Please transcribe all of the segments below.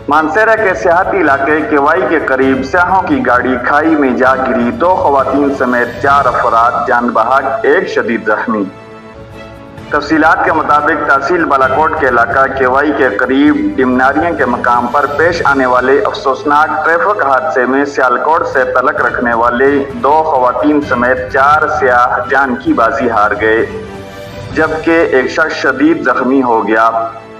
مانسہرہ کے سیاحتی علاقے کیوائی کے قریب سیاحوں کی گاڑی کھائی میں جا گری، 2 خواتین سمیت 4 افراد جان بحق، 1 شدید زخمی۔ تفصیلات کے مطابق تحصیل بالاکوٹ کے علاقہ کیوائی کے قریب ڈمناریاں کے مقام پر پیش آنے والے افسوسناک ٹریفک حادثے میں سیالکوٹ سے تعلق رکھنے والے 2 خواتین سمیت 4 سیاح جان کی بازی ہار گئے، جبکہ 1 شخص شدید زخمی ہو گیا۔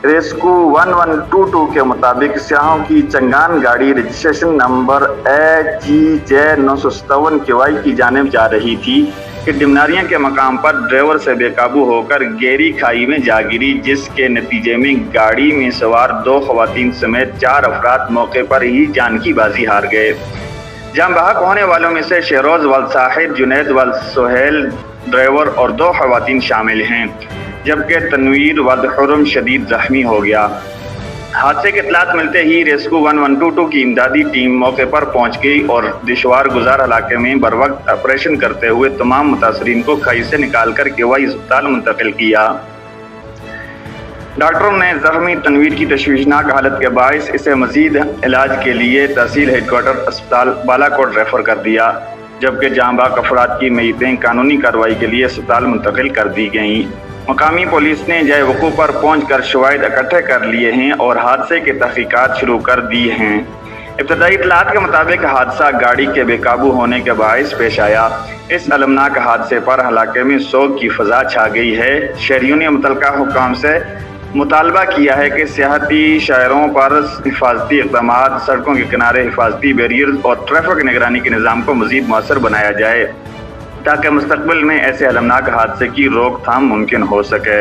ریسکو 1122 کے مطابق سیاحوں کی چنگان گاڑی رجسٹریشن نمبر AGJ 957 کیوائی کی جانب جا رہی تھی کہ ڈمناریاں کے مقام پر ڈرائیور سے بے قابو ہو کر گہری کھائی میں جا گری، جس کے نتیجے میں گاڑی میں سوار 2 خواتین سمیت 4 افراد موقع پر ہی جان کی بازی ہار گئے۔ جان بحق ہونے والوں میں سے شہروز والساحر، جنید والسہیل ڈرائیور اور 2 خواتین شامل ہیں، جبکہ تنویر والحرم شدید زخمی ہو گیا۔ حادثے کی اطلاعات ملتے ہی ریسکو 1122 کی امدادی ٹیم موقع پر پہنچ گئی اور دشوار گزار علاقے میں بروقت آپریشن کرتے ہوئے تمام متاثرین کو کھائی سے نکال کر کیوائی اسپتال منتقل کیا۔ ڈاکٹروں نے زخمی تنویر کی تشویشناک حالت کے باعث اسے مزید علاج کے لیے تحصیل ہیڈ کوارٹر اسپتال بالاکوٹ ریفر کر دیا، جبکہ جاں بحق افراد کی میتیں قانونی کارروائی کے لیے اسپتال منتقل کر دی گئیں۔ مقامی پولیس نے جائے وقوع پر پہنچ کر شواہد اکٹھے کر لیے ہیں اور حادثے کی تحقیقات شروع کر دی ہیں۔ ابتدائی اطلاعات کے مطابق حادثہ گاڑی کے بے قابو ہونے کے باعث پیش آیا۔ اس المناک حادثے پر علاقے میں سوگ کی فضا چھا گئی ہے۔ شہریوں نے متعلقہ حکام سے مطالبہ کیا ہے کہ سیاحتی شاہراہوں پر حفاظتی اقدامات، سڑکوں کے کنارے حفاظتی بیریئرز اور ٹریفک نگرانی کے نظام کو مزید مؤثر بنایا جائے تاکہ مستقبل میں ایسے المناک حادثے کی روک تھام ممکن ہو سکے۔